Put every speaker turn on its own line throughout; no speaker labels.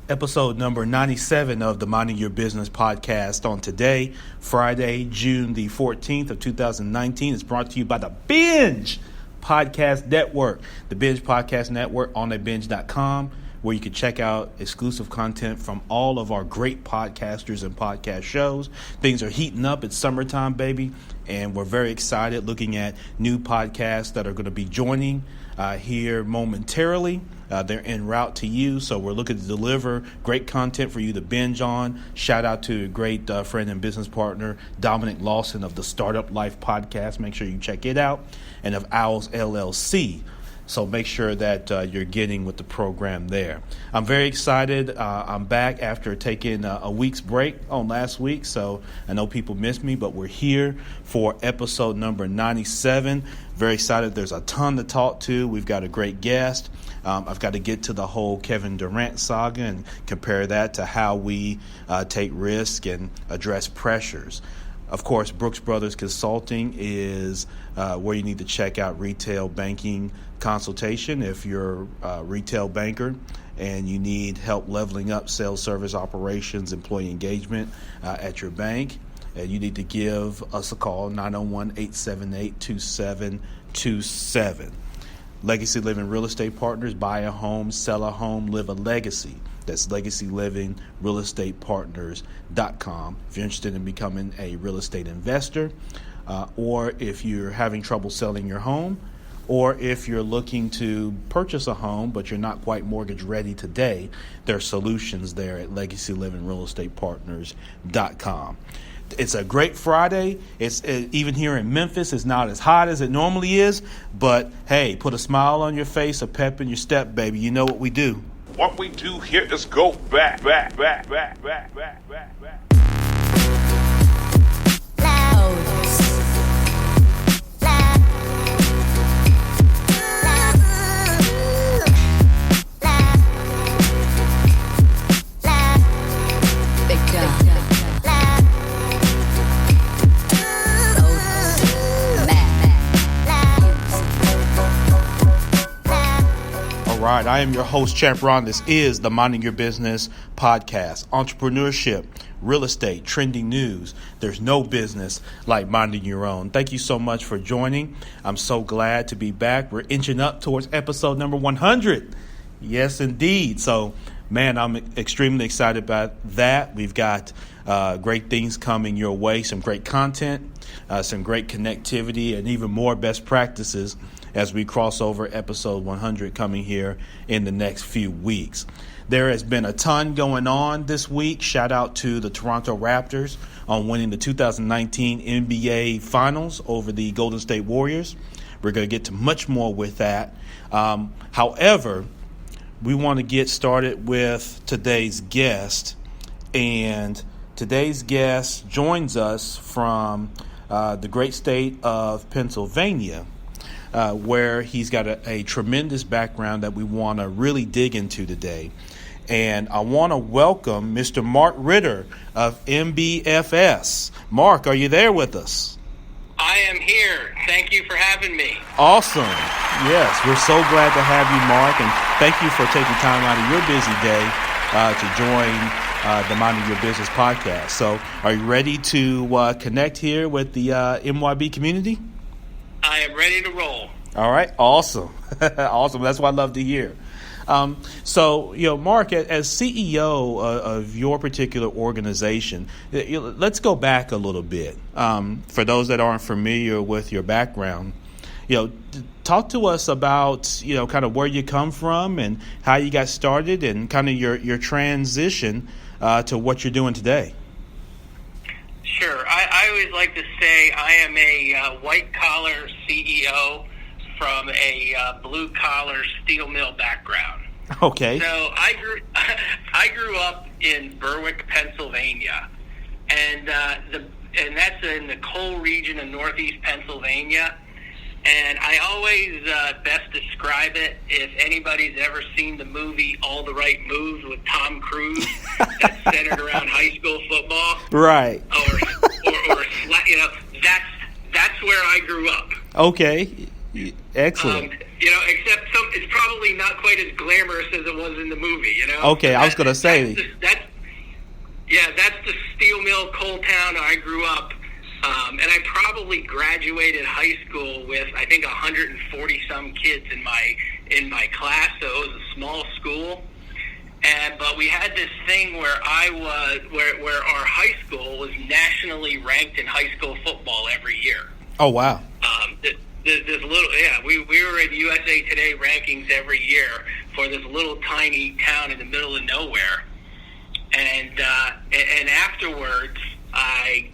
Episode number 97 of the Minding Your Business podcast on today, Friday, June the 14th of 2019. It's brought to you by the Binge Podcast Network. The Binge Podcast Network on binge.com, where you can check out exclusive content from all of our great podcasters and podcast shows. Things are heating up. It's summertime, baby, and we're very excited looking at new podcasts that are going to be joining here momentarily. They're en route to you, so we're looking to deliver great content for you to binge on. Shout out to a great friend and business partner, Dominic Lawson of the Startup Life podcast. Make sure you check it out, and of Owls LLC. So make sure that you're getting with the program there. I'm very excited. I'm back after taking a week's break on last week, so I know people missed me, but we're here for episode number 97. Very excited. There's a ton to talk to. We've got a great guest. I've got to get to the whole Kevin Durant saga and compare that to how we take risk and address pressures. Of course, Brooks Brothers Consulting is where you need to check out retail banking consultation if you're a retail banker and you need help leveling up sales, service, operations, employee engagement at your bank. And you need to give us a call, 901-878-2727. Legacy Living Real Estate Partners, buy a home, sell a home, live a legacy. That's LegacyLivingRealEstatePartners.com. If you're interested in becoming a real estate investor, or if you're having trouble selling your home, or if you're looking to purchase a home but you're not quite mortgage ready today, there are solutions there at LegacyLivingRealEstatePartners.com. It's a great Friday. It's even here in Memphis, it's not as hot as it normally is, but hey, put a smile on your face, a pep in your step, baby. You know what we do.
What we do here is go back.
All right, I am your host, Champ Ron. This is the Minding Your Business podcast. Entrepreneurship, real estate, trending news. There's no business like minding your own. Thank you so much for joining. I'm so glad to be back. We're inching up towards episode number 100. Yes, indeed. So, man, I'm extremely excited about that. We've got great things coming your way, some great content, some great connectivity, and even more best practices as we cross over episode 100 coming here in the next few weeks. There has been a ton going on this week. Shout out to the Toronto Raptors on winning the 2019 NBA Finals over the Golden State Warriors. We're going to get to much more with that. However, we want to get started with today's guest. And today's guest joins us from the great state of Pennsylvania, where he's got a tremendous background that we want to really dig into today. And I want to welcome Mr. Mark Ritter of MBFS. Mark, are you there with us?
I am here. Thank you for having me.
Awesome. Yes, we're so glad to have you, Mark, and thank you for taking time out of your busy day to join the Minding Your Business podcast. So are you ready to connect here with the MYB community?
I am ready to roll.
All right. Awesome. Awesome. That's what I love to hear. So, Mark, as CEO of your particular organization, let's go back a little bit. For those that aren't familiar with your background, talk to us about, kind of where you come from and how you got started and kind of your transition to what you're doing today.
Sure. I always like to say I am a white-collar CEO from a blue-collar steel mill background.
Okay.
So I grew up in Berwick, Pennsylvania, and that's in the coal region of northeast Pennsylvania. And I always best describe it, if anybody's ever seen the movie All the Right Moves with Tom Cruise, that's centered around high school football.
Right.
Or that's where I grew up.
Okay. Excellent.
Except it's probably not quite as glamorous as it was in the movie, you know?
Okay, I was going to say.
That's the steel mill, coal town I grew up. And I probably graduated high school with, I think, 140 some kids in my class. So it was a small school. But we had this thing where where our high school was nationally ranked in high school football every year.
Oh, wow.
This little, we were in USA Today rankings every year for this little tiny town in the middle of nowhere. And afterwards, I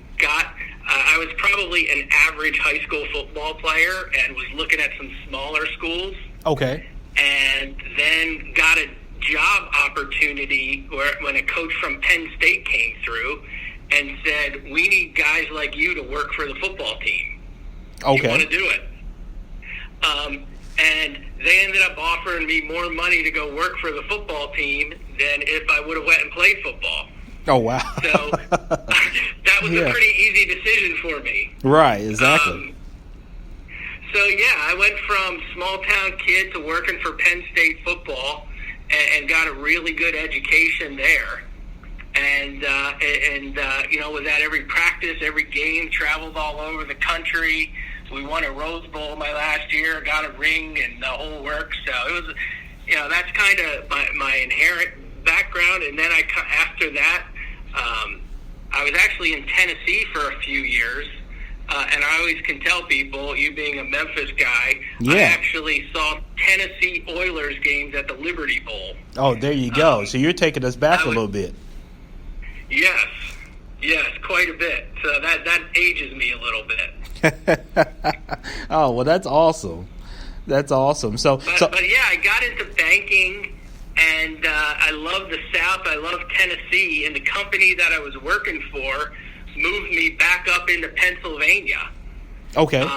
was probably an average high school football player and was looking at some smaller schools.
Okay.
And then got a job opportunity when a coach from Penn State came through and said, "We need guys like you to work for the football team.
Okay.
You want to do it?" And they ended up offering me more money to go work for the football team than if I would have went and played football.
Oh, wow.
So that was a pretty easy decision for me.
Right, exactly.
I went from small-town kid to working for Penn State football and got a really good education there. And was at every practice, every game, traveled all over the country. We won a Rose Bowl my last year, got a ring and the whole works. So it was, that's kind of my inherent background. And then after that, I was actually in Tennessee for a few years. And I always can tell people, you being a Memphis guy, I actually saw Tennessee Oilers games at the Liberty Bowl.
Oh, there you go. So you're taking us back a little bit.
Yes, quite a bit. So that ages me a little bit.
Oh, well, that's awesome. That's awesome. But
I got into banking, and I love the South. I love Tennessee, and the company that I was working for moved me back up into Pennsylvania.
Okay.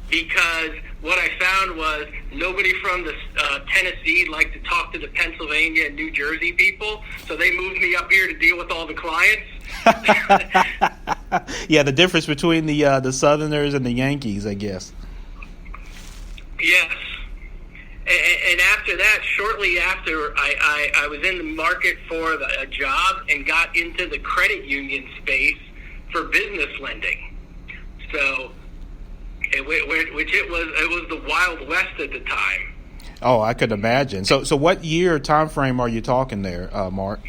Because what I found was nobody from the Tennessee liked to talk to the Pennsylvania and New Jersey people, so they moved me up here to deal with all the clients.
Yeah, the difference between the Southerners and the Yankees, I guess.
Yes. And after that, shortly after, I was in the market for a job and got into the credit union space for business lending. So, it was the Wild West at the time.
Oh, I could imagine. So what year time frame are you talking there, Mark?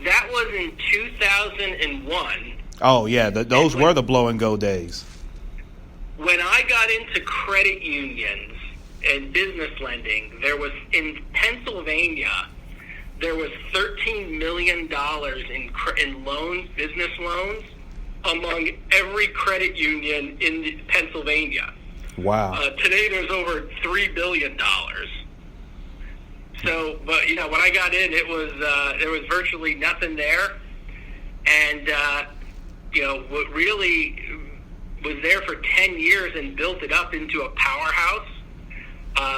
That was in 2001.
Oh, yeah, those were the blow and go days.
When I got into credit unions and business lending, there was in Pennsylvania, there was $13 million in loans, business loans, among every credit union in Pennsylvania.
Wow.
Today there's over $3 billion. So, but when I got in, it was there was virtually nothing there, and what really was there for 10 years and built it up into a powerhouse.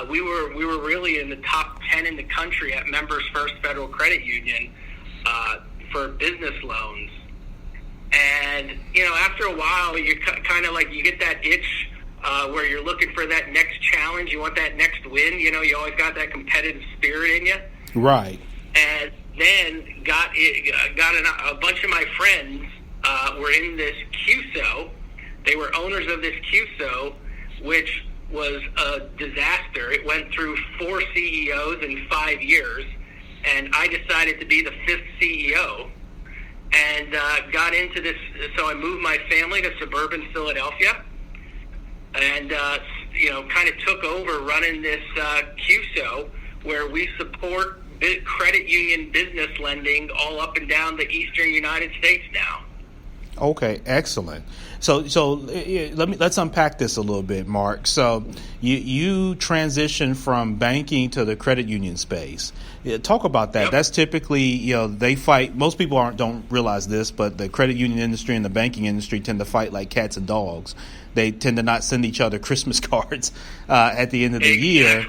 We were really in the top 10 in the country at Members First Federal Credit Union for business loans. And after a while, you kind of like you get that itch where you're looking for that next challenge. You want that next win. You always got that competitive spirit in you.
Right.
And then got a bunch of my friends were in this CUSO. They were owners of this CUSO, which was a disaster. It went through 4 CEOs in 5 years, and I decided to be the 5th CEO and got into this. So I moved my family to suburban Philadelphia and, kind of took over running this CUSO where we support credit union business lending all up and down the eastern United States now.
Okay, excellent. So let's unpack this a little bit, Mark. So you transitioned from banking to the credit union space. Talk about that. Yep. That's typically, they fight. Most people don't realize this, but the credit union industry and the banking industry tend to fight like cats and dogs. They tend to not send each other Christmas cards at the end of the year.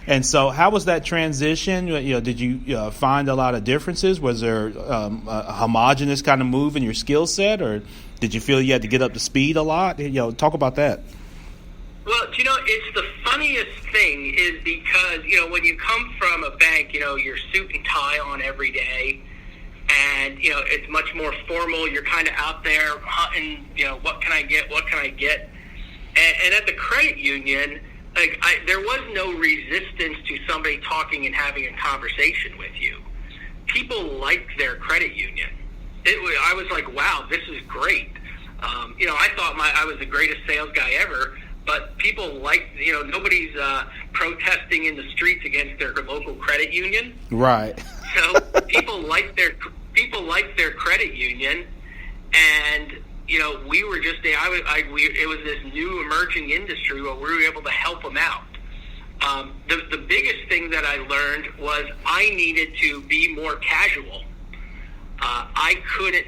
And so how was that transition? Did you find a lot of differences? Was there a homogenous kind of move in your skill set, or did you feel you had to get up to speed a lot? Talk about that.
Well, it's the funniest thing is because, when you come from a bank, you're suit and tie on every day, and, it's much more formal. You're kind of out there hunting, what can I get? And at the credit union, there was no resistance to somebody talking and having a conversation with you. People liked their credit union. I was like, wow, this is great. I thought I was the greatest sales guy ever, but people liked, nobody's protesting in the streets against their local credit union.
Right.
So people liked their credit union, and we were just it was this new emerging industry where we were able to help them out. The biggest thing that I learned was I needed to be more casual. I couldn't,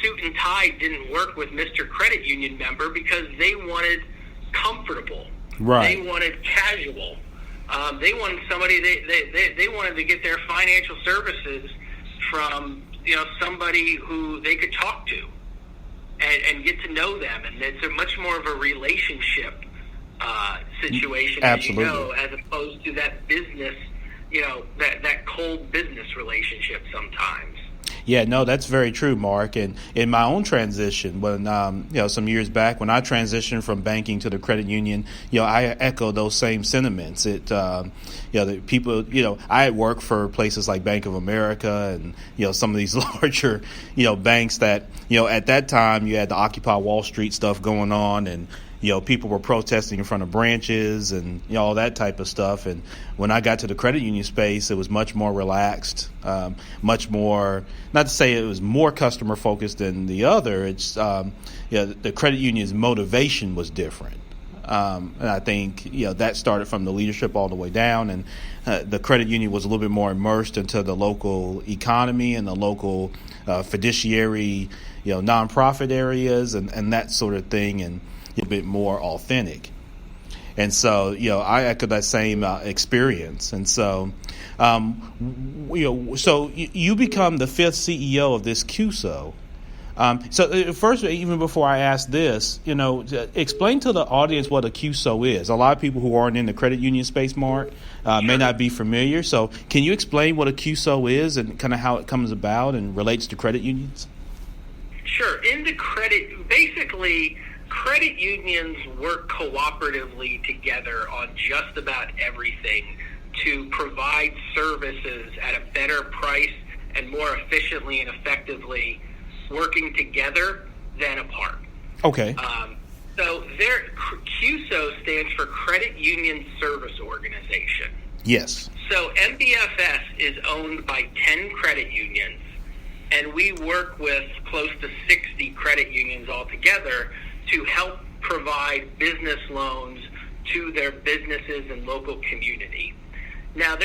suit and tie didn't work with Mr. Credit Union member because they wanted comfortable.
Right.
They wanted casual. They wanted somebody, they wanted to get their financial services from, somebody who they could talk to and get to know them. And it's a much more of a relationship situation,
Absolutely.
as opposed to that business, that cold business relationship sometimes.
Yeah, no, that's very true, Mark. And in my own transition, when some years back, when I transitioned from banking to the credit union, I echo those same sentiments. The people, I had worked for places like Bank of America and some of these larger, banks that at that time you had the Occupy Wall Street stuff going on, and people were protesting in front of branches and all that type of stuff. And when I got to the credit union space, it was much more relaxed, much more, not to say it was more customer focused than the other. It's the credit union's motivation was different. And I think that started from the leadership all the way down, and the credit union was a little bit more immersed into the local economy and the local fiduciary, nonprofit areas and that sort of thing, and a bit more authentic. And so, I echo that same experience. And so, so you become the fifth CEO of this CUSO. So first, even before I ask this, explain to the audience what a CUSO is. A lot of people who aren't in the credit union space, Mark, may not be familiar. So can you explain what a CUSO is and kind of how it comes about and relates to credit unions?
Sure. Basically, credit unions work cooperatively together on just about everything to provide services at a better price and more efficiently and effectively, working together than apart.
Okay.
So their CUSO stands for Credit Union Service Organization.
Yes.
So MBFS is owned by 10 credit unions, and we work with close to 60 credit unions altogether to help provide business loans to their businesses and local community. Now,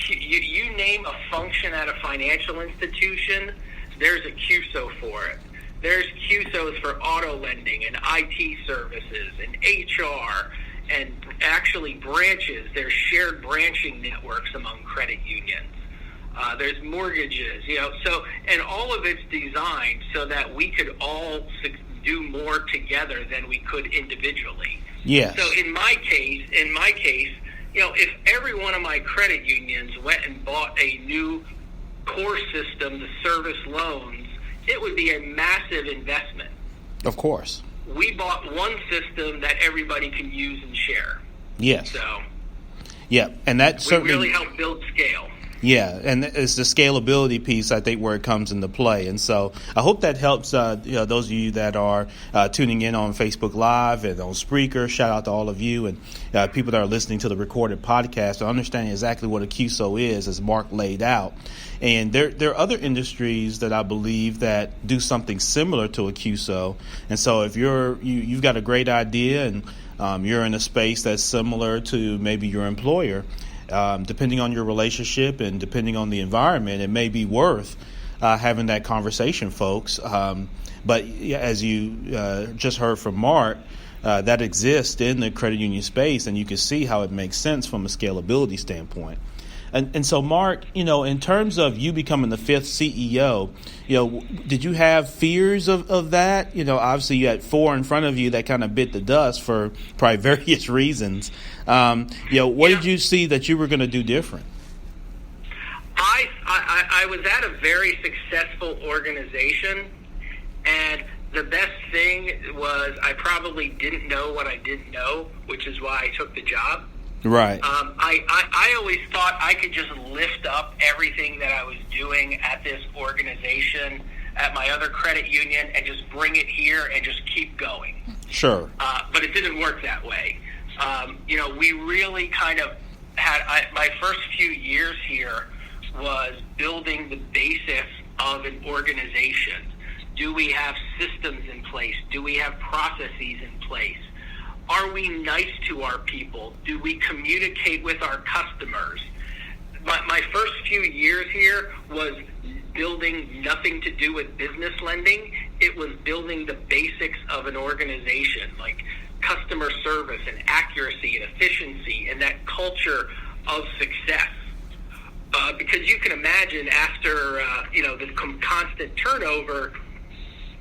you name a function at a financial institution, there's a CUSO for it. There's CUSOs for auto lending and IT services and HR and actually branches. There's shared branching networks among credit unions. There's mortgages, and all of it's designed so that we could all do more together than we could individually.
Yes.
So in my case, if every one of my credit unions went and bought a new core system to service loans, it would be a massive investment.
Of course.
We bought one system that everybody can use and share.
Yes.
So,
yeah, and that certainly
really helped build scale.
Yeah, and it's the scalability piece, I think, where it comes into play. And so I hope that helps those of you that are tuning in on Facebook Live and on Spreaker. Shout out to all of you and people that are listening to the recorded podcast to understand exactly what a CUSO is, as Mark laid out. And there are other industries that I believe that do something similar to a CUSO. And so if you've got a great idea and you're in a space that's similar to maybe your employer, depending on your relationship and depending on the environment, it may be worth having that conversation, folks. But as you just heard from Mark, that exists in the credit union space, and you can see how it makes sense from a scalability standpoint. And so, Mark, in terms of you becoming the fifth CEO, did you have fears of that? Obviously you had four in front of you that kind of bit the dust for probably various reasons. What did you see that you were going to do different?
I was at a very successful organization, and the best thing was I probably didn't know what I didn't know, which is why I took the job.
Right.
I always thought I could just lift up everything that I was doing at this organization, at my other credit union, and just bring it here and just keep going.
Sure.
But it didn't work that way. We really kind of had, my first few years here was building the basis of an organization. Do we have systems in place? Do we have processes in place? Are we nice to our people? Do we communicate with our customers? My first few years here was building nothing to do with business lending. It was building the basics of an organization, like customer service and accuracy and efficiency and that culture of success. Because you can imagine after, the constant turnover,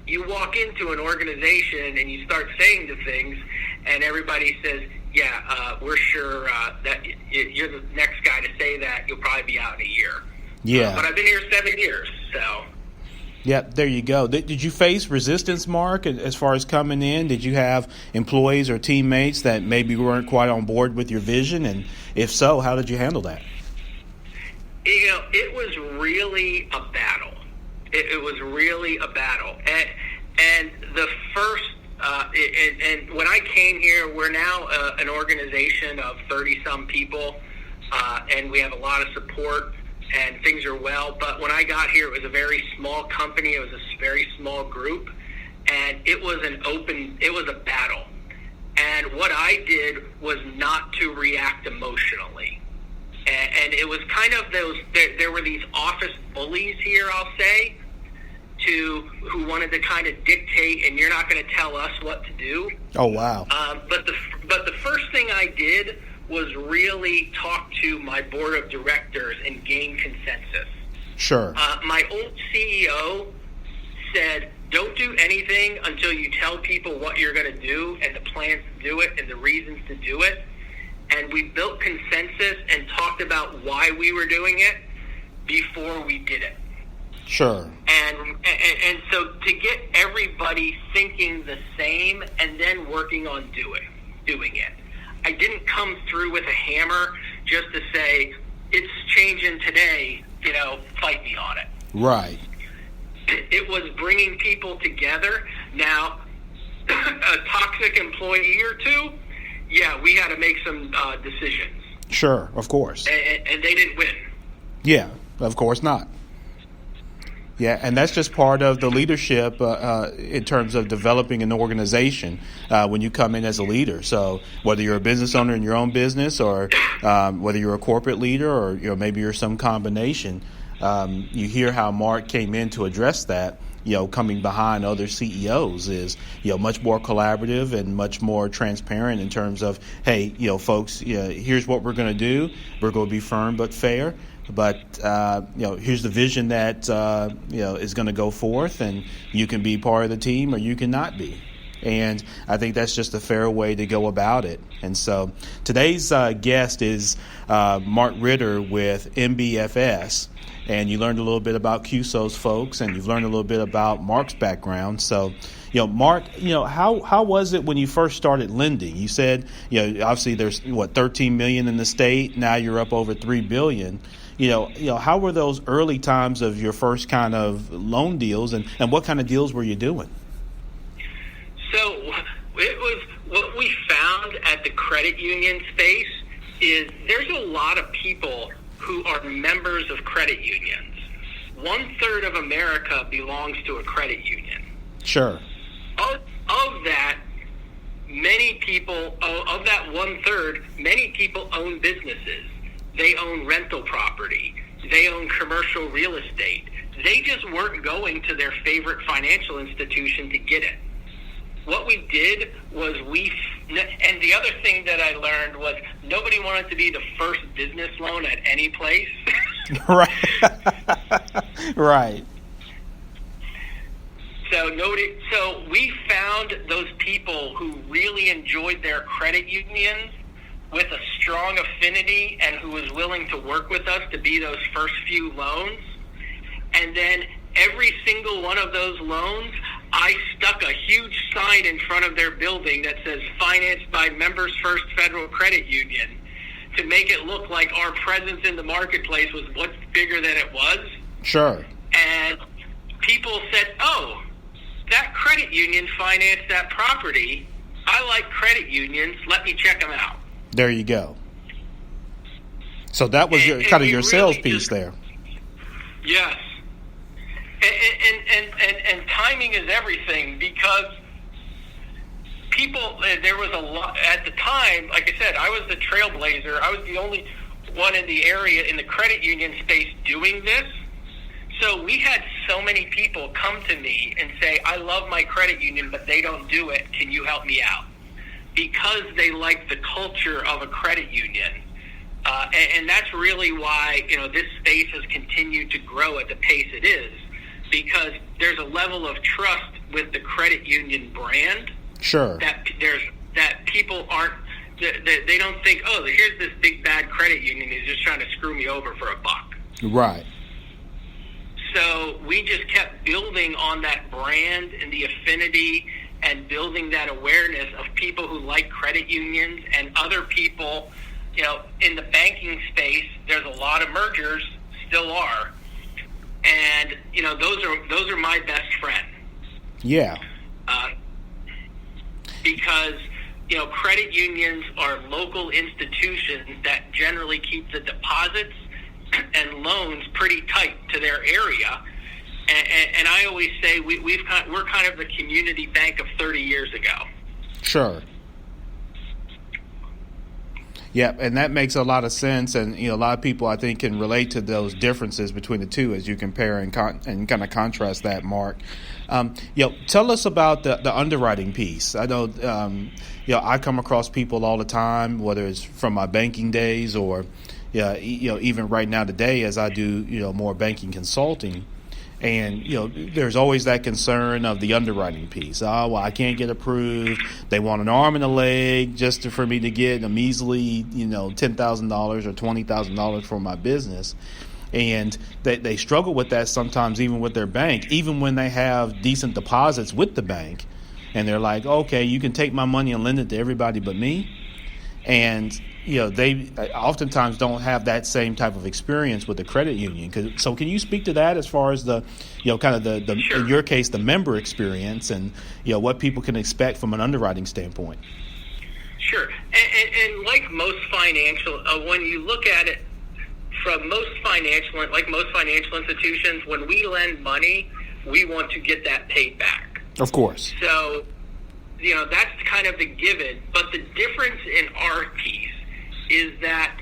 you walk into an organization and you start saying the things, and everybody says, we're sure that you're the next guy to say that. You'll probably be out in a year.
Yeah.
But I've been here 7 years, so.
Yeah, there you go. Did you face resistance, Mark, as far as coming in? Did you have employees or teammates that maybe weren't quite on board with your vision? And if so, how did you handle that?
It was really a battle. It was really a battle. And the first, and when I came here, we're now an organization of 30-some people, and we have a lot of support, and things are well. But when I got here, it was a very small company. It was a very small group, and it was a battle. And what I did was not to react emotionally. And it was kind of there were these office bullies here, I'll say, who wanted to kind of dictate, and you're not going to tell us what to do.
Oh, wow.
But the first thing I did was really talk to my board of directors and gain consensus.
Sure.
My old CEO said, don't do anything until you tell people what you're going to do and the plans to do it and the reasons to do it. And we built consensus and talked about why we were doing it before we did it.
Sure.
And so to get everybody thinking the same and then working on doing it. I didn't come through with a hammer just to say, it's changing today, fight me on it.
Right.
It was bringing people together. Now, a toxic employee or two, we had to make some decisions.
Sure, of course.
And they didn't win.
Yeah, of course not. Yeah, and that's just part of the leadership in terms of developing an organization when you come in as a leader. So whether you're a business owner in your own business or whether you're a corporate leader or maybe you're some combination, you hear how Mark came in to address that. Coming behind other CEOs is, much more collaborative and much more transparent in terms of, hey, folks, here's what we're going to do. We're going to be firm but fair. But, here's the vision that, is going to go forth, and you can be part of the team or you cannot be. And I think that's just a fair way to go about it. And so today's guest is Mark Ritter with MBFS. And you learned a little bit about CUSO's folks, and you've learned a little bit about Mark's background. So, Mark, how was it when you first started lending? You said, obviously there's, $13 million in the state. Now you're up over $3 billion. How were those early times of your first kind of loan deals, and what kind of deals were you doing?
So it was what we found at the credit union space is there's a lot of people who are members of credit unions. 1/3 of America belongs to a credit union.
Sure.
Of that, many people, of that 1/3, many people own businesses. They own rental property. They own commercial real estate. They just weren't going to their favorite financial institution to get it. what we did was and the other thing that I learned was nobody wanted to be the first business loan at any place.
Right. Right.
So we found those people who really enjoyed their credit unions with a strong affinity and who was willing to work with us to be those first few loans. And then every single one of those loans, I stuck a huge sign in front of their building that says financed by Members First Federal Credit Union to make it look like our presence in the marketplace was much bigger than it was.
Sure.
And people said, oh, that credit union financed that property. I like credit unions. Let me check them out.
There you go. So that was your sales piece there.
Yes. And timing is everything, because people, there was a lot at the time. Like I said, I was the trailblazer. I was the only one in the area in the credit union space doing this. So we had so many people come to me and say, I love my credit union, but they don't do it. Can you help me out? Because they like the culture of a credit union. And that's really why, this space has continued to grow at the pace it is, because there's a level of trust with the credit union brand.
Sure.
That people aren't, they don't think, oh, here's this big bad credit union who's just trying to screw me over for $1.
Right.
So we just kept building on that brand and the affinity and building that awareness of people who like credit unions and other people. In the banking space, there's a lot of mergers, still are, and those are my best friend.
Yeah.
Because credit unions are local institutions that generally keep the deposits and loans pretty tight to their area, and I always say we're kind of the community bank of 30 years ago.
Sure. Yeah, and that makes a lot of sense, and a lot of people I think can relate to those differences between the two as you compare and kind of contrast that, Mark. Tell us about the underwriting piece. I know, I come across people all the time, whether it's from my banking days or, even right now today as I do, more banking consulting. And, there's always that concern of the underwriting piece. Oh, well, I can't get approved. They want an arm and a leg just for me to get a measly, $10,000 or $20,000 for my business. And they struggle with that sometimes even with their bank, even when they have decent deposits with the bank. And they're like, okay, you can take my money and lend it to everybody but me. And they oftentimes don't have that same type of experience with the credit union. So can you speak to that as far as the kind of the
Sure.
In your case, the member experience and, what people can expect from an underwriting standpoint?
Sure. And like most financial, when you look at it from most financial institutions, when we lend money, we want to get that paid back.
Of course.
So, that's kind of the given. But the difference in our piece is that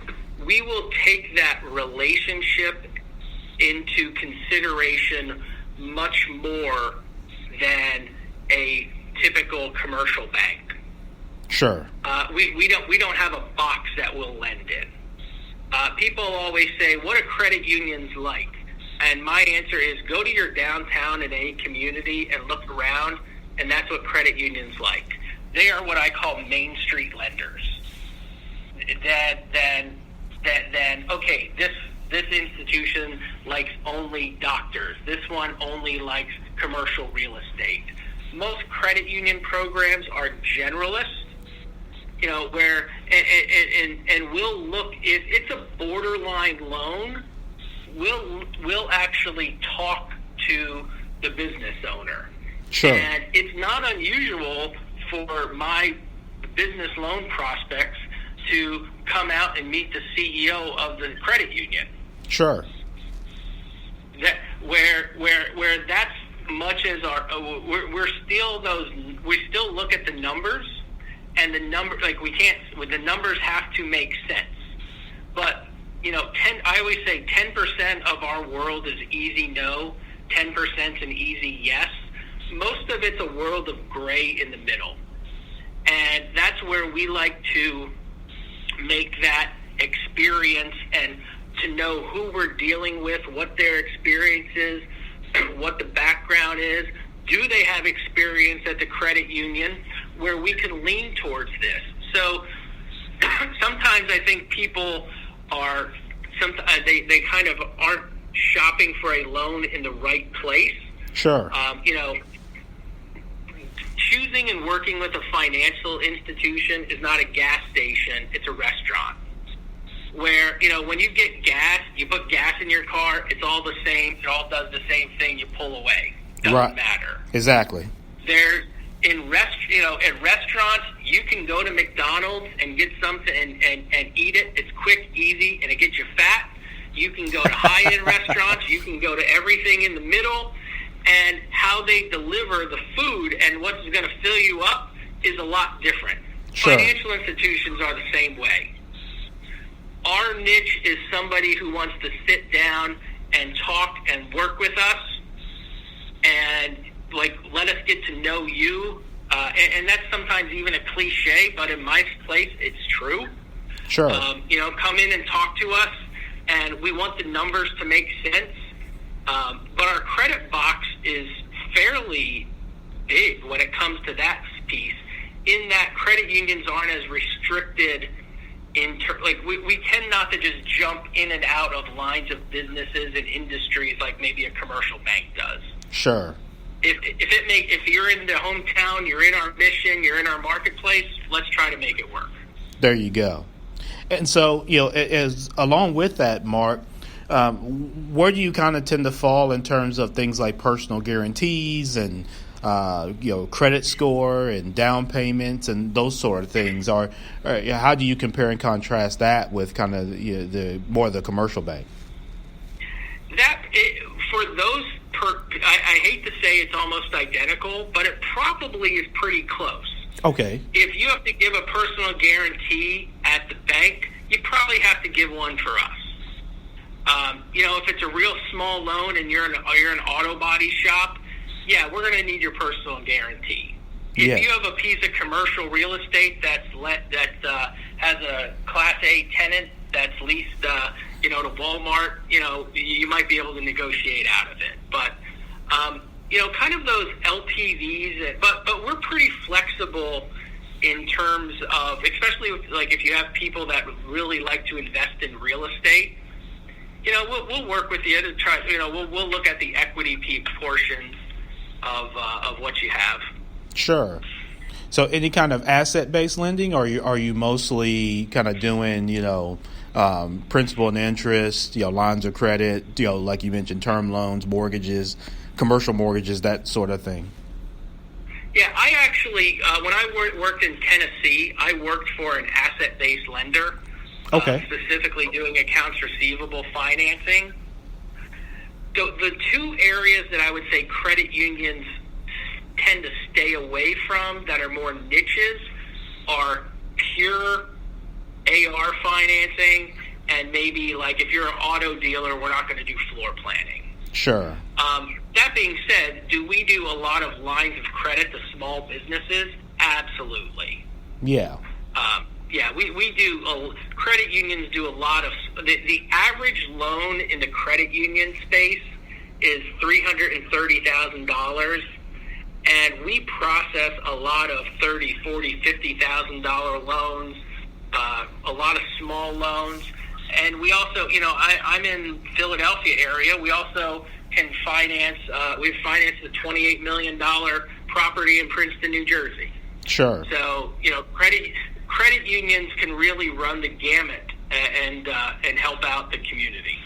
we will take that relationship into consideration much more than a typical commercial bank.
Sure.
We don't have a box that we'll lend in. People always say, what are credit unions like? And my answer is, go to your downtown in any community and look around, and that's what credit unions like. They are what I call Main Street lenders. Then okay, this institution likes only doctors. This one only likes commercial real estate. Most credit union programs are generalists, where and we'll look, if it's a borderline loan, we'll actually talk to the business owner.
Sure.
And it's not unusual for my business loan prospects to come out and meet the CEO of the credit union.
Sure.
That where that's much as our we still look at the numbers, and the number, like, the numbers have to make sense. But I always say 10% of our world is easy no, 10% an easy yes. most of it's a world of gray in the middle. And that's where we like to make that experience and to know who we're dealing with, what their experience is, what the background is. Do they have experience at the credit union where we can lean towards this? So sometimes I think people are, they kind of aren't shopping for a loan in the right place.
Sure.
Choosing and working with a financial institution is not a gas station, it's a restaurant. Where, when you get gas, you put gas in your car, it's all the same, it all does the same thing, you pull away. Doesn't matter.
Exactly.
There's, at restaurants, you can go to McDonald's and get something and eat it. It's quick, easy, and it gets you fat. You can go to high-end restaurants, you can go to everything in the middle, and how they deliver the food and what's going to fill you up is a lot different.
Sure.
Financial institutions are the same way. Our niche is somebody who wants to sit down and talk and work with us and, let us get to know you. And that's sometimes even a cliche, but in my place, it's true.
Sure.
Come in and talk to us, and we want the numbers to make sense. But our credit box is fairly big when it comes to that piece, in that credit unions aren't as restricted we tend not to just jump in and out of lines of businesses and industries like maybe a commercial bank does.
Sure.
If you're in the hometown, you're in our mission, you're in our marketplace, let's try to make it work.
There you go. And so, as along with that, Mark, where do you kind of tend to fall in terms of things like personal guarantees and credit score and down payments and those sort of things? Or how do you compare and contrast that with kind of the commercial bank?
For those, I hate to say it's almost identical, but it probably is pretty close.
Okay.
If you have to give a personal guarantee at the bank, you probably have to give one for us. If it's a real small loan and you're an auto body shop, yeah, we're going to need your personal guarantee. If you have a piece of commercial real estate that has a Class A tenant that's leased, to Walmart, you might be able to negotiate out of it. But kind of those LTVs, but we're pretty flexible in terms of, especially if you have people that really like to invest in real estate. We'll work with you to try. We'll look at the equity portion of what you have.
Sure. So any kind of asset-based lending, or are you mostly kind of doing, principal and interest, lines of credit, like you mentioned, term loans, mortgages, commercial mortgages, that sort of thing?
Yeah, I actually, when I worked in Tennessee, I worked for an asset-based lender.
Okay.
Specifically doing accounts receivable financing. The two areas that I would say credit unions tend to stay away from that are more niches are pure AR financing, and maybe if you're an auto dealer, we're not going to do floor planning.
Sure.
That being said, do we do a lot of lines of credit to small businesses? Absolutely.
Yeah.
We do. Credit unions do a lot of. The average loan in the credit union space is $330,000, and we process a lot of $30,000, $40,000, $50,000 loans, a lot of small loans, and we also, I'm in Philadelphia area. We also can finance. We've financed a $28 million property in Princeton, New Jersey.
Sure.
So credit unions can really run the gamut and help out the community.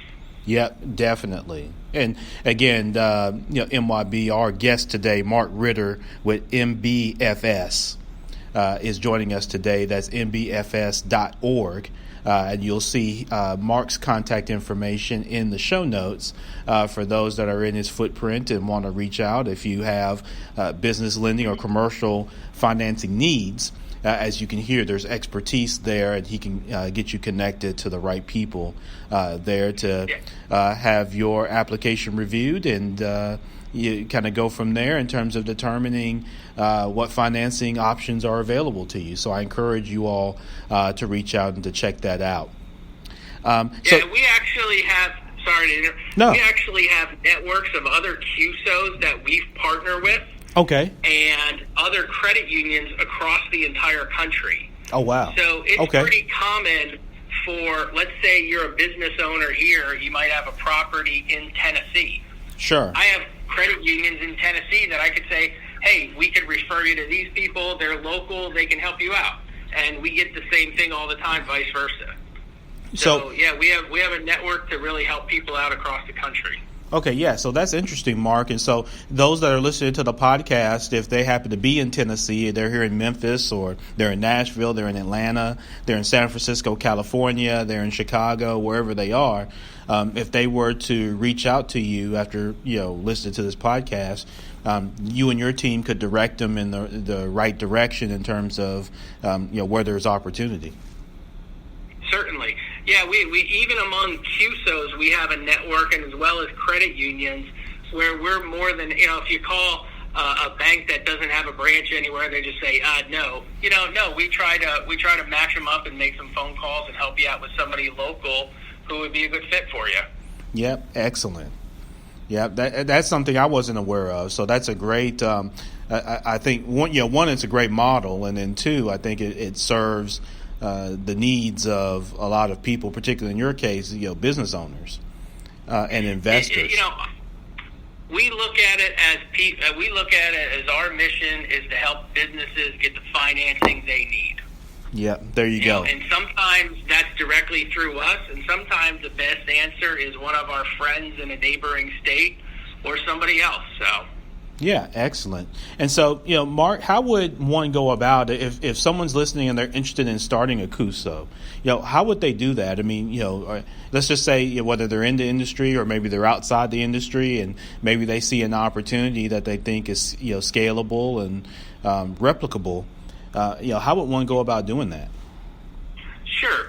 Yep, definitely. And again, MYB, our guest today, Mark Ritter with MBFS, is joining us today. That's mbfs.org. And you'll see Mark's contact information in the show notes for those that are in his footprint and want to reach out if you have business lending or commercial financing needs. as you can hear, there's expertise there, and he can get you connected to the right people there to have your application reviewed, and you kind of go from there in terms of determining what financing options are available to you. So I encourage you all to reach out and to check that out.
We actually have. Sorry to interrupt.
No.
We actually have networks of other CUSOs that we've partnered with.
Okay.
And other credit unions across the entire country.
Oh, wow.
So it's pretty common for, let's say you're a business owner here, you might have a property in Tennessee.
Sure.
I have credit unions in Tennessee that I could say, hey, we could refer you to these people, they're local, they can help you out. And we get the same thing all the time, vice versa. So yeah, we have a network to really help people out across the country.
Okay, yeah, so that's interesting, Mark. And so those that are listening to the podcast, if they happen to be in Tennessee, they're here in Memphis, or they're in Nashville, they're in Atlanta, they're in San Francisco, California, they're in Chicago, wherever they are, if they were to reach out to you after listening to this podcast, you and your team could direct them in the right direction in terms of where there's opportunity.
Certainly. Yeah, we even among CUSOs, we have a network, and as well as credit unions, where we're more than, if you call a bank that doesn't have a branch anywhere, they just say, no. No, we try to match them up and make some phone calls and help you out with somebody local who would be a good fit for you.
Yep, excellent. Yep, that's something I wasn't aware of. So that's a great, I think, one, it's a great model, and then two, I think it serves the needs of a lot of people, particularly in your case, business owners and investors.
We look at it as our mission is to help businesses get the financing they need.
Yeah, there you go.
And sometimes that's directly through us, and sometimes the best answer is one of our friends in a neighboring state or somebody else. So.
Yeah, excellent. And so, Mark, how would one go about it if someone's listening and they're interested in starting a CUSO? How would they do that? I mean, let's just say whether they're in the industry or maybe they're outside the industry, and maybe they see an opportunity that they think is scalable and replicable. How would one go about doing that?
Sure.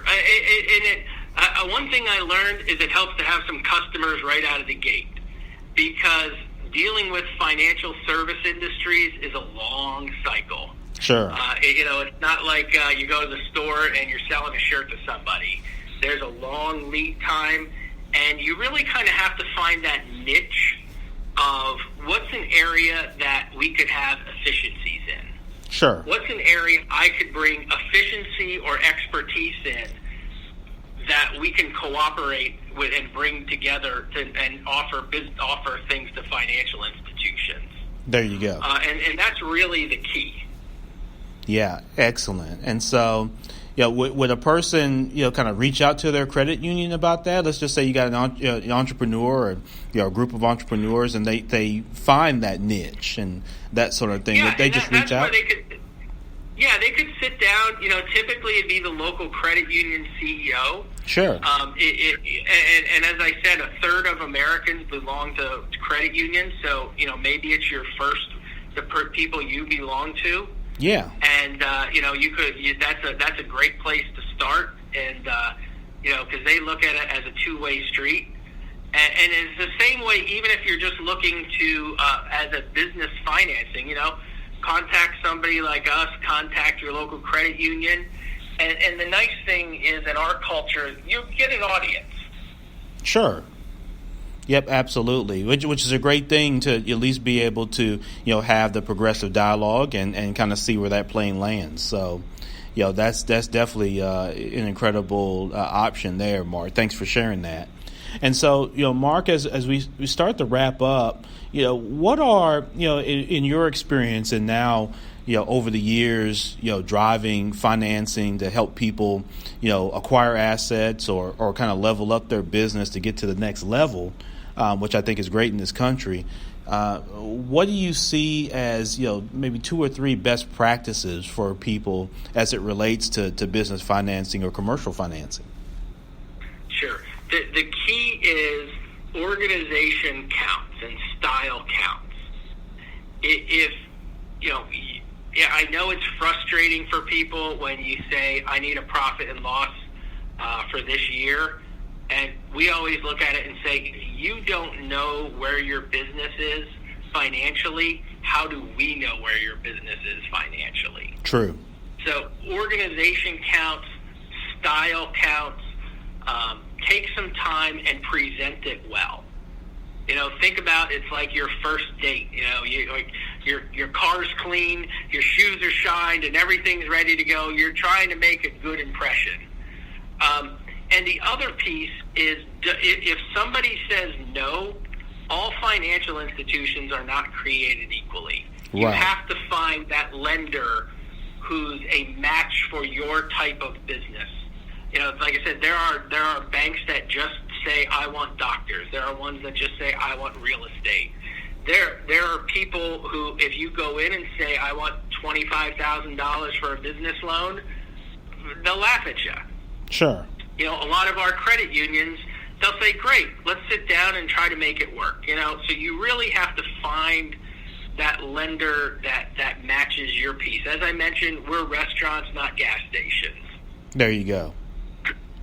One thing I learned is it helps to have some customers right out of the gate, because dealing with financial service industries is a long cycle.
Sure.
It's not like you go to the store and you're selling a shirt to somebody. There's a long lead time, and you really kind of have to find that niche of what's an area that we could have efficiencies in.
Sure. What's
an area I could bring efficiency or expertise in that we can cooperate with and bring together and offer things to financial institutions.
There you go.
And that's really the key.
Yeah, excellent. And so, would a person, kind of reach out to their credit union about that? Let's just say you got an entrepreneur or a group of entrepreneurs, and they find that niche and that sort of thing.
Yeah,
would they just reach out?
They could sit down. Typically it'd be the local credit union CEO.
Sure.
And as I said, a third of Americans belong to credit unions. So maybe it's the people you belong to.
Yeah.
And that's a great place to start. And because they look at it as a two-way street. And it's the same way, even if you're just looking to as a business financing. Contact somebody like us, contact your local credit union. And the nice thing is, in our culture, you get an audience.
Sure. Yep, absolutely. Which is a great thing to at least be able to, have the progressive dialogue and kind of see where that plane lands. So, that's definitely an incredible option there, Mark. Thanks for sharing that. And so, Mark, as we start to wrap up, what are, in your experience and now, over the years, driving financing to help people, acquire assets or kind of level up their business to get to the next level, which I think is great in this country. What do you see as, maybe 2 or 3 best practices for people as it relates to business financing or commercial financing?
Sure. The key is organization counts and style counts. If Yeah, I know it's frustrating for people when you say, I need a profit and loss for this year. And we always look at it and say, you don't know where your business is financially. How do we know where your business is financially?
True.
So organization counts, style counts. Take some time and present it well. Think about it's like your first date. Your car's clean, your shoes are shined, and everything's ready to go. You're trying to make a good impression. And the other piece is, if somebody says no, all financial institutions are not created equally. You
Right.
have to find that lender who's a match for your type of business. Like I said, there are banks that just say, I want doctors. There are ones that just say, I want real estate. There are people who, if you go in and say, I want $25,000 for a business loan, they'll laugh at you.
Sure.
A lot of our credit unions, they'll say, great, let's sit down and try to make it work. So you really have to find that lender that matches your piece. As I mentioned, we're restaurants, not gas stations.
There you go.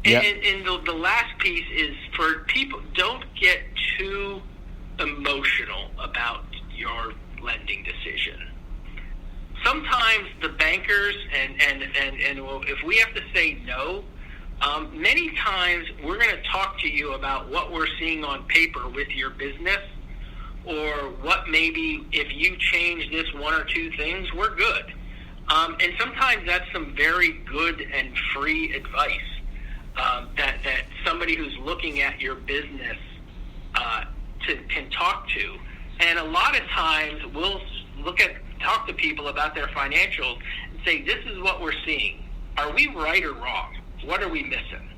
Yep. And the last piece is for people, don't get too emotional about your lending decision. Sometimes the bankers, and if we have to say no, many times we're going to talk to you about what we're seeing on paper with your business, or what maybe if you change this one or two things, we're good. And sometimes that's some very good and free advice that somebody who's looking at your business can talk to. And a lot of times we'll talk to people about their financials and say, this is what we're seeing. Are we right or wrong? What are we missing?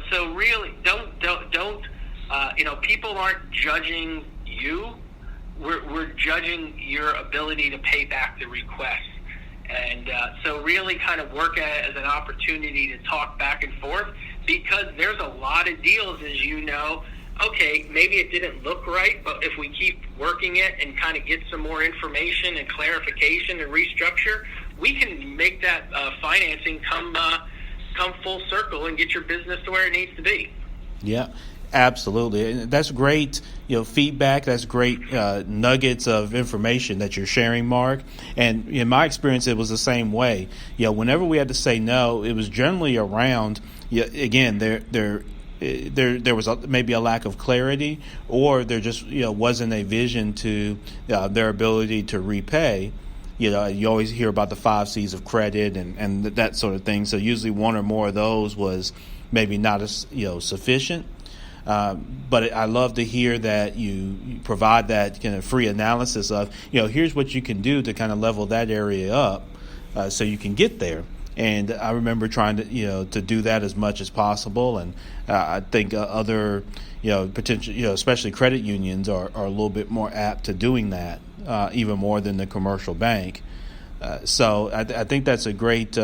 So really, don't. People aren't judging you. We're judging your ability to pay back the request. And so really kind of work at it as an opportunity to talk back and forth, because there's a lot of deals, as you know. Okay, maybe it didn't look right, but if we keep working it and kind of get some more information and clarification and restructure, we can make that financing come full circle and get your business to where it needs to be.
Yeah, absolutely. And that's great, feedback. That's great nuggets of information that you're sharing, Mark. And in my experience, it was the same way. Whenever we had to say no, it was generally around, again, there was maybe a lack of clarity, or there just wasn't a vision to their ability to repay. You always hear about the 5 C's of credit and that sort of thing. So usually one or more of those was maybe not as sufficient. But I love to hear that you provide that kind of free analysis of here's what you can do to kind of level that area up so you can get there. And I remember trying to to do that as much as possible. And I think other potential especially credit unions are a little bit more apt to doing that, even more than the commercial bank. So I think that's a great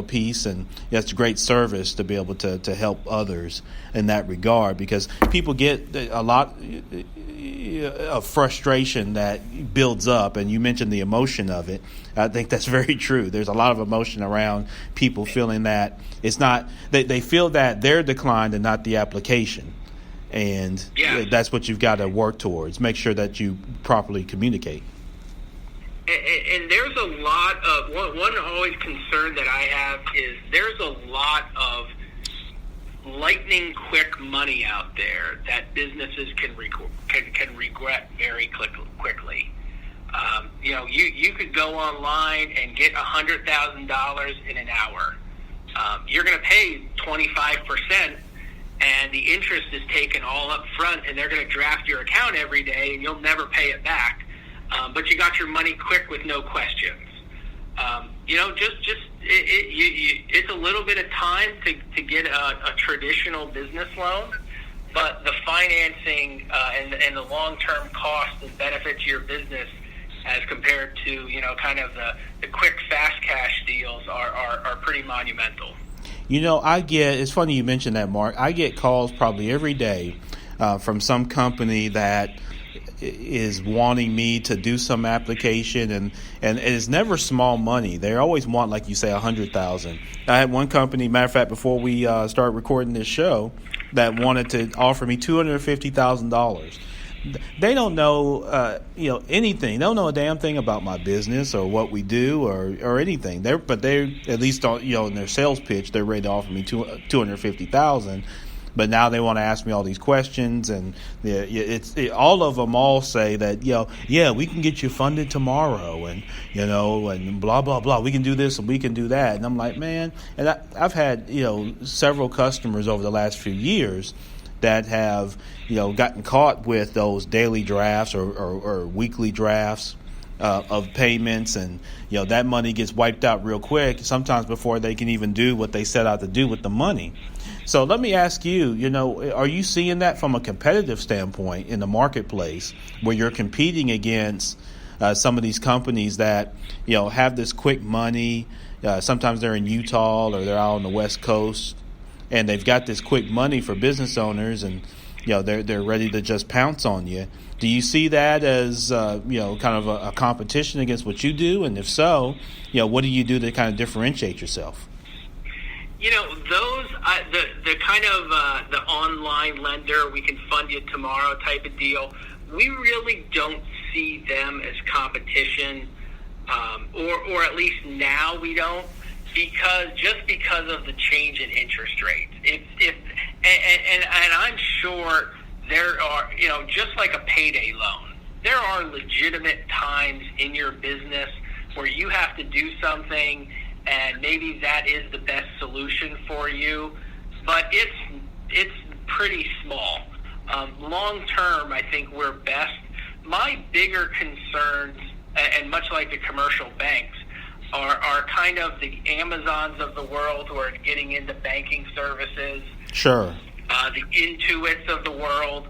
piece, and that's a great service to be able to help others in that regard, because people get a lot of frustration that builds up, and you mentioned the emotion of it. I think that's very true. There's a lot of emotion around people feeling that it's not they feel that they're declined and not the application, and that's what you've got to work towards. Make sure that you properly communicate.
And there's a lot of one always concern that I have is there's a lot of lightning quick money out there that businesses can regret very quickly. You could go online and get $100,000 in an hour. You're going to pay 25%, and the interest is taken all up front, and they're going to draft your account every day, and you'll never pay it back. But you got your money quick with no questions. It's a little bit of time to get a traditional business loan, but the financing and the long-term cost and benefit to your business as compared to kind of the quick fast cash deals are pretty monumental.
It's funny you mentioned that, Mark. I get calls probably every day from some company that is wanting me to do some application, and it's never small money. They always want, like you say, $100,000. I had one company, matter of fact, before we started recording this show, that wanted to offer me $250,000. They don't know, anything. They don't know a damn thing about my business or what we do or anything. But they at least don't, in their sales pitch, they're ready to offer me $250,000. But now they want to ask me all these questions, and all of them all say that, we can get you funded tomorrow, and and blah blah blah. We can do this and we can do that, and I'm like, man. And I've had several customers over the last few years that have gotten caught with those daily drafts or weekly drafts of payments, and that money gets wiped out real quick, sometimes before they can even do what they set out to do with the money. So let me ask you, are you seeing that from a competitive standpoint in the marketplace, where you're competing against some of these companies that have this quick money? Sometimes they're in Utah or they're out on the West Coast, and they've got this quick money for business owners, and they're ready to just pounce on you. Do you see that as kind of a competition against what you do? And if so, what do you do to kind of differentiate yourself?
Those the kind of the online lender, we can fund you tomorrow type of deal. We really don't see them as competition, or at least now we don't, because of the change in interest rates. And I'm sure there are, just like a payday loan, there are legitimate times in your business where you have to do something, and maybe that is the best solution for you, but it's pretty small. Long term, I think we're best. My bigger concerns, and much like the commercial banks, are kind of the Amazons of the world who are getting into banking services.
Sure.
The Intuits of the world,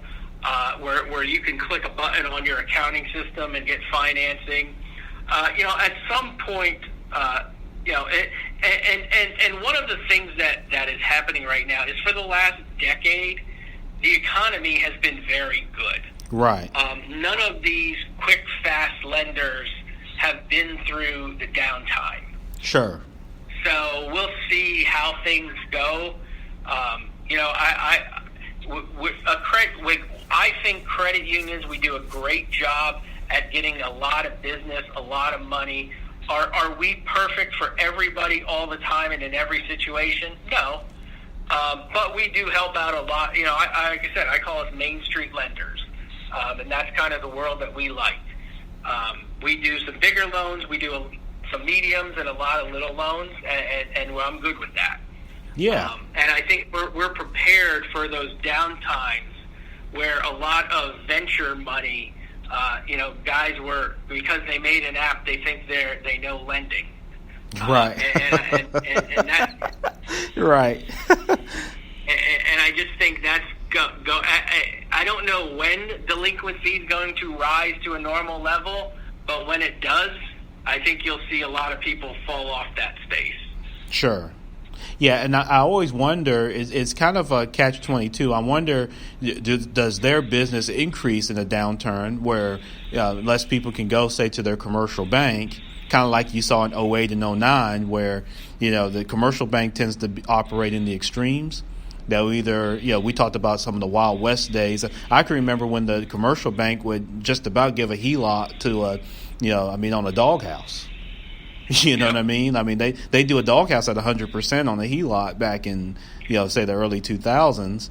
where you can click a button on your accounting system and get financing. At some point, and one of the things that is happening right now is, for the last decade, the economy has been very good.
Right.
None of these quick, fast lenders have been through the downtime.
Sure.
So we'll see how things go. I think credit unions, we do a great job at getting a lot of business, a lot of money. Are we perfect for everybody all the time and in every situation? No. But we do help out a lot. Like I said, I call us Main Street lenders. And that's kind of the world that we like. We do some bigger loans, we do some mediums and a lot of little loans, and I'm good with that.
Yeah.
And I think we're prepared for those downtimes where a lot of venture money, guys because they made an app, they think they know lending.
Right.
And that,
right.
and I just think that's I don't know when delinquency is going to rise to a normal level, but when it does, I think you'll see a lot of people fall off that space. Sure.
Yeah, and I always wonder, it's kind of a catch-22. I wonder, does their business increase in a downturn where less people can go, say, to their commercial bank, kind of like you saw in 08 and 09, where, the commercial bank tends to operate in the extremes. They'll either, we talked about some of the Wild West days. I can remember when the commercial bank would just about give a HELOC to on a doghouse. You know what I mean? I mean, they do a doghouse at 100% on the HELOC back in, say the early 2000s.